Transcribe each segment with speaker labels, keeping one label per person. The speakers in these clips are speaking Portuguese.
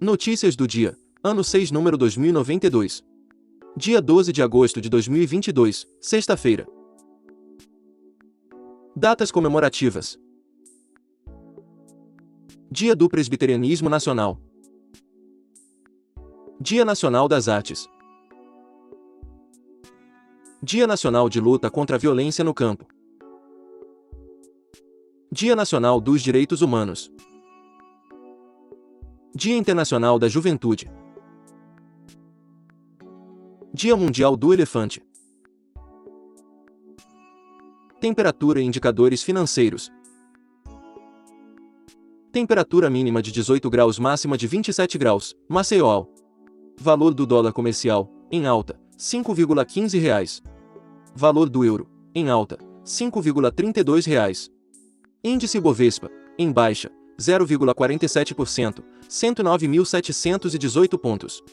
Speaker 1: Notícias do dia, ano 6, número 2092. Dia 12 de agosto de 2022, sexta-feira. Datas comemorativas. Dia do Presbiterianismo Nacional. Dia Nacional das Artes. Dia Nacional de Luta contra a Violência no Campo. Dia Nacional dos Direitos Humanos. Dia Internacional da Juventude. Dia Mundial do Elefante. Temperatura e indicadores financeiros. Temperatura mínima de 18 graus, máxima de 27 graus, Maceió. Valor do dólar comercial, em alta, R$ 5,15. Valor do euro, em alta, R$ 5,32. Índice Bovespa, em baixa, 0,47%, 109.718 pontos.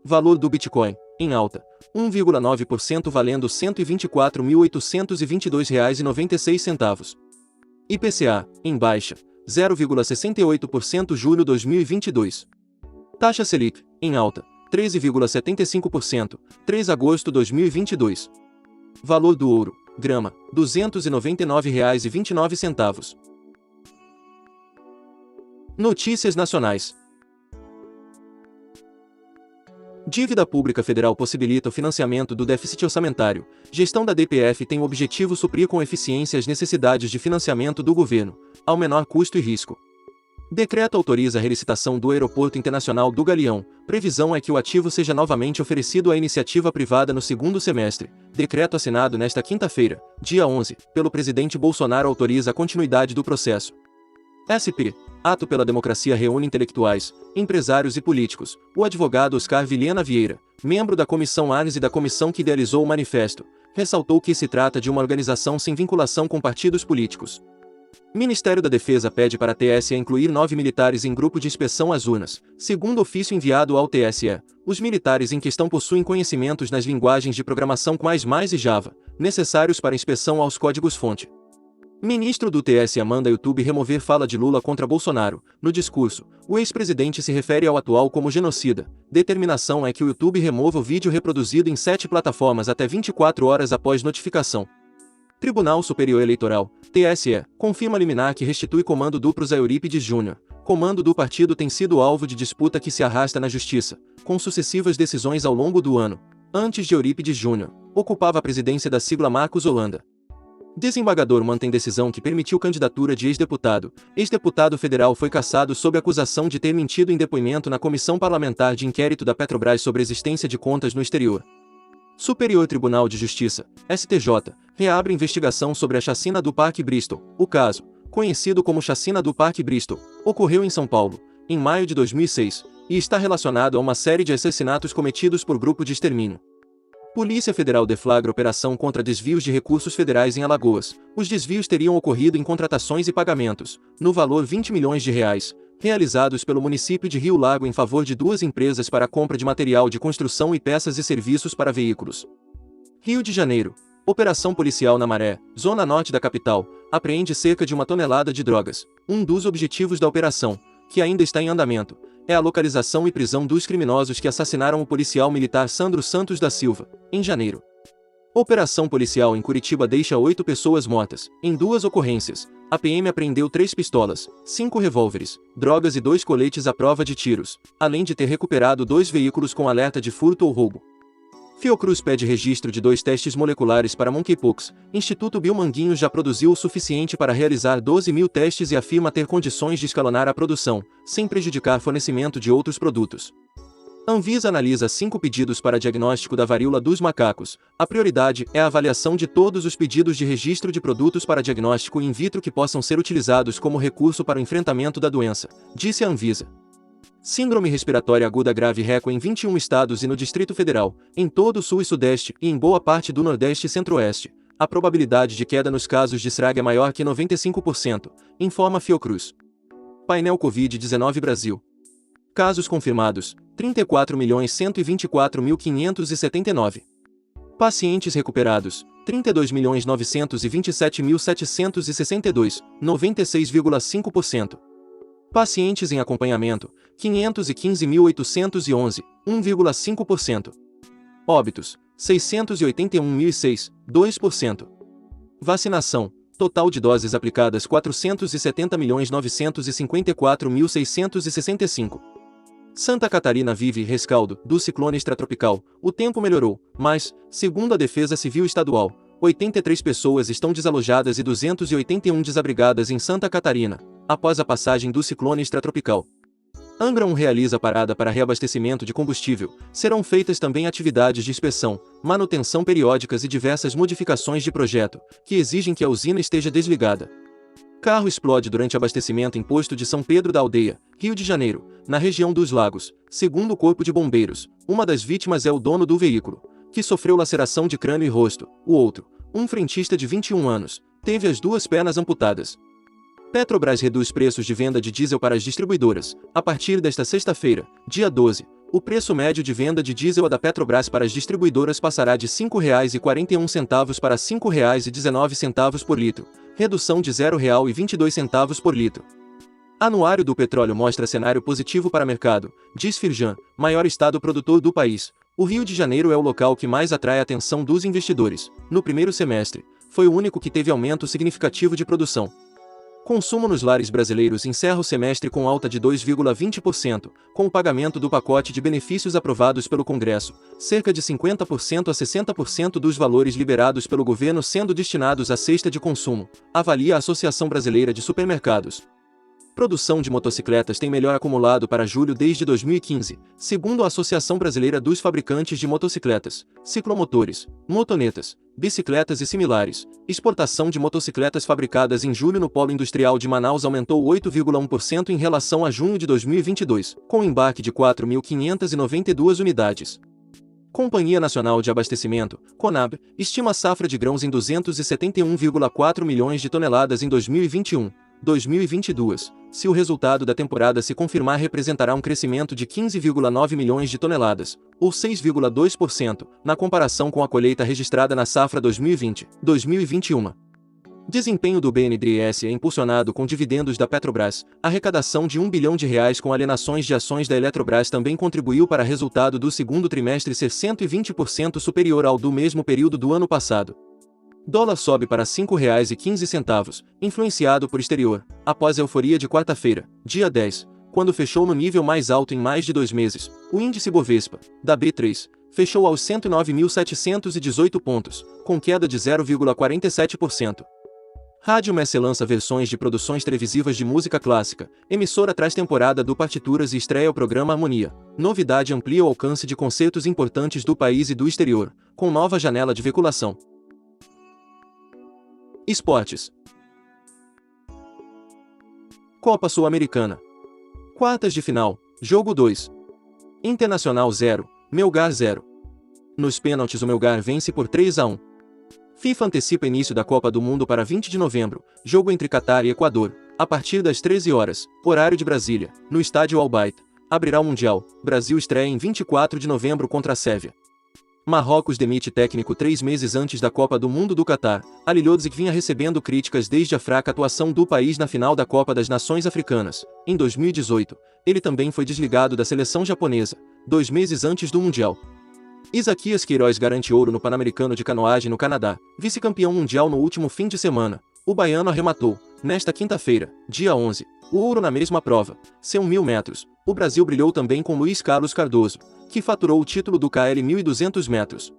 Speaker 1: Valor do Bitcoin, em alta, 1,9%, valendo R$ 124.822,96. IPCA, em baixa, 0,68%, julho 2022. Taxa Selic, em alta, 13,75%, 3 de agosto 2022. Valor do ouro, grama, R$ 299,29. Notícias nacionais. Dívida Pública Federal possibilita o financiamento do déficit orçamentário. Gestão da DPF tem o objetivo suprir com eficiência as necessidades de financiamento do governo, ao menor custo e risco. Decreto autoriza a relicitação do Aeroporto Internacional do Galeão. Previsão é que o ativo seja novamente oferecido à iniciativa privada no segundo semestre. Decreto assinado nesta quinta-feira, dia 11, pelo presidente Bolsonaro autoriza a continuidade do processo. SP. Ato pela Democracia reúne intelectuais, empresários e políticos. O advogado Oscar Vilhena Vieira, membro da Comissão Arnes e da comissão que idealizou o manifesto, ressaltou que se trata de uma organização sem vinculação com partidos políticos. Ministério da Defesa pede para a TSE incluir 9 militares em grupo de inspeção às urnas. Segundo ofício enviado ao TSE, os militares em questão possuem conhecimentos nas linguagens de programação C++ e Java, necessários para inspeção aos códigos-fonte. Ministro do TSE manda YouTube remover fala de Lula contra Bolsonaro. No discurso, o ex-presidente se refere ao atual como genocida. Determinação é que o YouTube remova o vídeo reproduzido em 7 plataformas até 24 horas após notificação. Tribunal Superior Eleitoral, TSE, confirma liminar que restitui comando duplos a Eurípides Júnior. Comando do partido tem sido alvo de disputa que se arrasta na Justiça, com sucessivas decisões ao longo do ano. Antes de Eurípides Júnior, ocupava a presidência da sigla Marcos Holanda. Desembargador mantém decisão que permitiu candidatura de ex-deputado. Ex-deputado federal foi cassado sob acusação de ter mentido em depoimento na Comissão Parlamentar de Inquérito da Petrobras sobre existência de contas no exterior. Superior Tribunal de Justiça, STJ, reabre investigação sobre a chacina do Parque Bristol. O caso, conhecido como Chacina do Parque Bristol, ocorreu em São Paulo, em maio de 2006, e está relacionado a uma série de assassinatos cometidos por grupo de extermínio. Polícia Federal deflagra operação contra desvios de recursos federais em Alagoas. Os desvios teriam ocorrido em contratações e pagamentos, no valor R$ 20 milhões, realizados pelo município de Rio Lago em favor de 2 empresas para a compra de material de construção e peças e serviços para veículos. Rio de Janeiro. Operação policial na Maré, zona norte da capital, apreende cerca de 1 tonelada de drogas. Um dos objetivos da operação, que ainda está em andamento, é a localização e prisão dos criminosos que assassinaram o policial militar Sandro Santos da Silva, em janeiro. Operação policial em Curitiba deixa 8 pessoas mortas. Em 2 ocorrências, a PM apreendeu 3 pistolas, 5 revólveres, drogas e 2 coletes à prova de tiros, além de ter recuperado 2 veículos com alerta de furto ou roubo. Fiocruz pede registro de 2 testes moleculares para monkeypox. Instituto Biomanguinhos já produziu o suficiente para realizar 12 mil testes e afirma ter condições de escalonar a produção, sem prejudicar fornecimento de outros produtos. Anvisa analisa 5 pedidos para diagnóstico da varíola dos macacos. A prioridade é a avaliação de todos os pedidos de registro de produtos para diagnóstico in vitro que possam ser utilizados como recurso para o enfrentamento da doença, disse a Anvisa. Síndrome respiratória aguda grave recorde em 21 estados e no Distrito Federal, em todo o Sul e Sudeste e em boa parte do Nordeste e Centro-Oeste. A probabilidade de queda nos casos de SRAG é maior que 95%, informa Fiocruz. Painel Covid-19 Brasil. Casos confirmados, 34.124.579. Pacientes recuperados, 32.927.762, 96,5%. Pacientes em acompanhamento, 515.811, 1,5%. Óbitos, 681.006, 2%. Vacinação, total de doses aplicadas 470.954.665. Santa Catarina vive rescaldo do ciclone extratropical. O tempo melhorou, mas, segundo a Defesa Civil Estadual, 83 pessoas estão desalojadas e 281 desabrigadas em Santa Catarina, após a passagem do ciclone extratropical. Angra 1 realiza parada para reabastecimento de combustível. Serão feitas também atividades de inspeção, manutenção periódicas e diversas modificações de projeto, que exigem que a usina esteja desligada. Carro explode durante abastecimento em posto de São Pedro da Aldeia, Rio de Janeiro, na região dos Lagos. Segundo o Corpo de Bombeiros, uma das vítimas é o dono do veículo, que sofreu laceração de crânio e rosto. O outro, um frentista de 21 anos, teve as duas pernas amputadas. Petrobras reduz preços de venda de diesel para as distribuidoras. A partir desta sexta-feira, dia 12, o preço médio de venda de diesel da Petrobras para as distribuidoras passará de R$ 5,41 para R$ 5,19 por litro, redução de R$ 0,22 por litro. Anuário do petróleo mostra cenário positivo para mercado, diz Firjan, maior estado produtor do país. O Rio de Janeiro é o local que mais atrai a atenção dos investidores. No primeiro semestre, foi o único que teve aumento significativo de produção. Consumo nos lares brasileiros encerra o semestre com alta de 2,20%, com o pagamento do pacote de benefícios aprovados pelo Congresso, cerca de 50% a 60% dos valores liberados pelo governo sendo destinados à cesta de consumo, avalia a Associação Brasileira de Supermercados. Produção de motocicletas tem melhor acumulado para julho desde 2015, segundo a Associação Brasileira dos Fabricantes de Motocicletas, Ciclomotores, Motonetas, Bicicletas e similares. Exportação de motocicletas fabricadas em julho no Polo Industrial de Manaus aumentou 8,1% em relação a junho de 2022, com embarque de 4.592 unidades. Companhia Nacional de Abastecimento, Conab, estima a safra de grãos em 271,4 milhões de toneladas em 2021-2022. Se o resultado da temporada se confirmar, representará um crescimento de 15,9 milhões de toneladas, ou 6,2%, na comparação com a colheita registrada na safra 2020-2021. Desempenho do BNDES é impulsionado com dividendos da Petrobras. A arrecadação de R$ 1 bilhão com alienações de ações da Eletrobras também contribuiu para o resultado do segundo trimestre ser 120% superior ao do mesmo período do ano passado. Dólar sobe para R$ 5,15, influenciado por exterior, após a euforia de quarta-feira, dia 10, quando fechou no nível mais alto em mais de 2 meses. O índice Bovespa, da B3, fechou aos 109.718 pontos, com queda de 0,47%. Rádio Messe lança versões de produções televisivas de música clássica. Emissora traz temporada do Partituras e estreia o programa Harmonia. Novidade amplia o alcance de concertos importantes do país e do exterior, com nova janela de veiculação. Esportes. Copa Sul-Americana. Quartas de final, jogo 2. Internacional 0, Melgar 0. Nos pênaltis o Melgar vence por 3-1. FIFA antecipa início da Copa do Mundo para 20 de novembro, jogo entre Catar e Equador, a partir das 13 horas, horário de Brasília, no estádio Al Bayt. Abrirá o Mundial. Brasil estreia em 24 de novembro contra a Sérvia. Marrocos demite técnico 3 meses antes da Copa do Mundo do Catar. Ali Lodzik vinha recebendo críticas desde a fraca atuação do país na final da Copa das Nações Africanas. Em 2018, ele também foi desligado da seleção japonesa, 2 meses antes do Mundial. Isaquias Queiroz garante ouro no Pan-Americano de Canoagem no Canadá, vice-campeão mundial no último fim de semana. O baiano arrematou, nesta quinta-feira, dia 11, o ouro na mesma prova, seu 1.000 metros. O Brasil brilhou também com Luiz Carlos Cardoso, que faturou o título do KL 1.200 metros.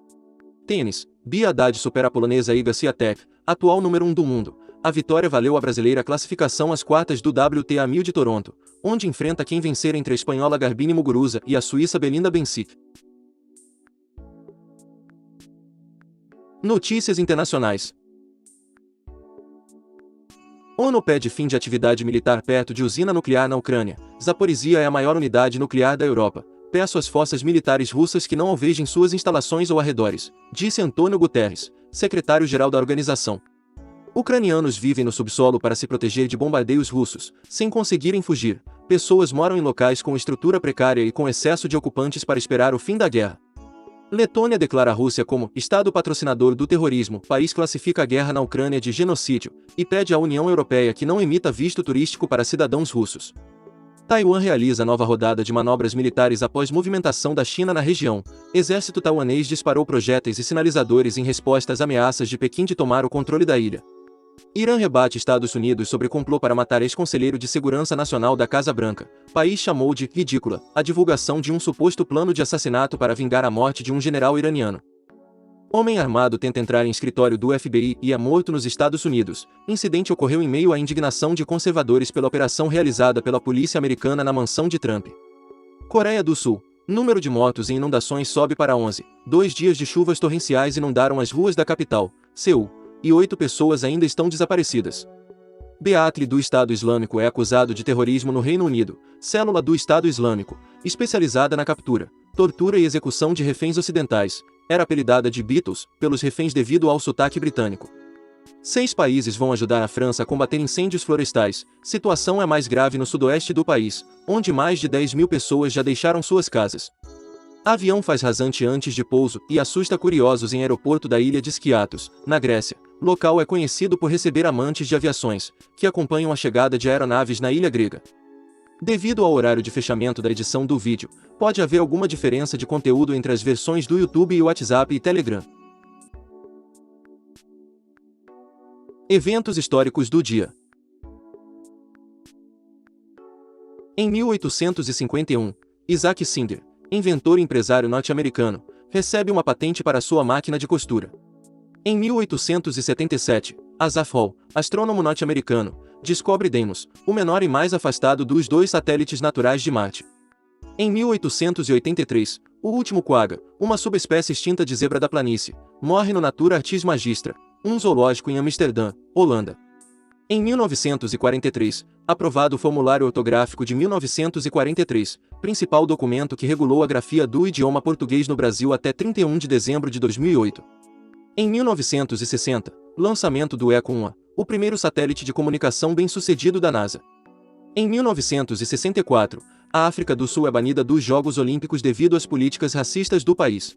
Speaker 1: Tênis. Bia Haddad supera a polonesa Iga Swiatek, atual número 1 do mundo. A vitória valeu à brasileira a classificação às quartas do WTA 1000 de Toronto, onde enfrenta quem vencer entre a espanhola Garbine Muguruza e a suíça Belinda Bencic. Notícias internacionais. ONU pede fim de atividade militar perto de usina nuclear na Ucrânia. Zaporizhia é a maior unidade nuclear da Europa. Peço às forças militares russas que não alvejem suas instalações ou arredores, disse Antônio Guterres, secretário-geral da organização. Ucranianos vivem no subsolo para se proteger de bombardeios russos, sem conseguirem fugir. Pessoas moram em locais com estrutura precária e com excesso de ocupantes para esperar o fim da guerra. Letônia declara a Rússia como Estado patrocinador do terrorismo. O país classifica a guerra na Ucrânia de genocídio e pede à União Europeia que não emita visto turístico para cidadãos russos. Taiwan realiza nova rodada de manobras militares após movimentação da China na região. Exército taiwanês disparou projéteis e sinalizadores em resposta às ameaças de Pequim de tomar o controle da ilha. Irã rebate Estados Unidos sobre complô para matar ex-conselheiro de Segurança Nacional da Casa Branca. País chamou de ridícula a divulgação de um suposto plano de assassinato para vingar a morte de um general iraniano. Homem armado tenta entrar em escritório do FBI e é morto nos Estados Unidos. Incidente ocorreu em meio à indignação de conservadores pela operação realizada pela polícia americana na mansão de Trump. Coreia do Sul. Número de mortos em inundações sobe para 11. 2 dias de chuvas torrenciais inundaram as ruas da capital, Seul, e 8 pessoas ainda estão desaparecidas. Beatle do Estado Islâmico é acusado de terrorismo no Reino Unido. Célula do Estado Islâmico, especializada na captura, tortura e execução de reféns ocidentais, era apelidada de Beatles pelos reféns devido ao sotaque britânico. 6 países vão ajudar a França a combater incêndios florestais. Situação é mais grave no sudoeste do país, onde mais de 10.000 pessoas já deixaram suas casas. Avião faz rasante antes de pouso e assusta curiosos em aeroporto da ilha de Skiathos, na Grécia. Local é conhecido por receber amantes de aviações, que acompanham a chegada de aeronaves na ilha grega. Devido ao horário de fechamento da edição do vídeo, pode haver alguma diferença de conteúdo entre as versões do YouTube e WhatsApp e Telegram. Eventos históricos do dia. Em 1851, Isaac Singer, inventor e empresário norte-americano, recebe uma patente para sua máquina de costura. Em 1877, Asaph Hall, astrônomo norte-americano, descobre Deimos, o menor e mais afastado dos 2 satélites naturais de Marte. Em 1883, o último quagga, uma subespécie extinta de zebra da planície, morre no Natura Artis Magistra, um zoológico em Amsterdã, Holanda. Em 1943, aprovado o Formulário Ortográfico de 1943, principal documento que regulou a grafia do idioma português no Brasil até 31 de dezembro de 2008. Em 1960, lançamento do Echo 1A, o primeiro satélite de comunicação bem-sucedido da NASA. Em 1964, a África do Sul é banida dos Jogos Olímpicos devido às políticas racistas do país.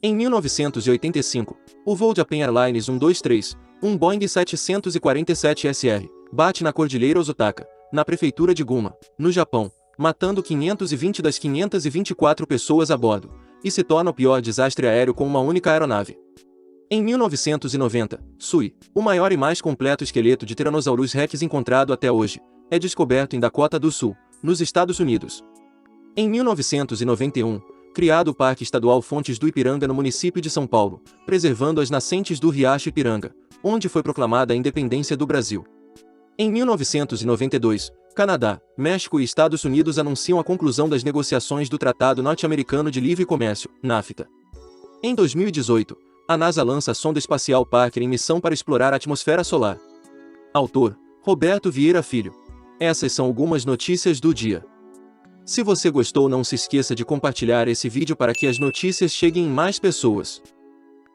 Speaker 1: Em 1985, o voo Japan Airlines 123, um Boeing 747 SR, bate na Cordilheira Ozutaka, na prefeitura de Gunma, no Japão, matando 520 das 524 pessoas a bordo, e se torna o pior desastre aéreo com uma única aeronave. Em 1990, Sui, o maior e mais completo esqueleto de Tyrannosaurus Rex encontrado até hoje, é descoberto em Dakota do Sul, nos Estados Unidos. Em 1991, criado o Parque Estadual Fontes do Ipiranga no município de São Paulo, preservando as nascentes do Riacho Ipiranga, onde foi proclamada a independência do Brasil. Em 1992, Canadá, México e Estados Unidos anunciam a conclusão das negociações do Tratado Norte-Americano de Livre Comércio, NAFTA. Em 2018, a NASA lança a sonda espacial Parker em missão para explorar a atmosfera solar. Autor: Roberto Vieira Filho. Essas são algumas notícias do dia. Se você gostou, não se esqueça de compartilhar esse vídeo para que as notícias cheguem em mais pessoas.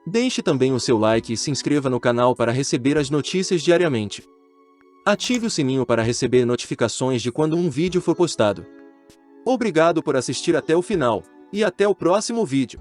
Speaker 1: Deixe também o seu like e se inscreva no canal para receber as notícias diariamente. Ative o sininho para receber notificações de quando um vídeo for postado. Obrigado por assistir até o final, e até o próximo vídeo.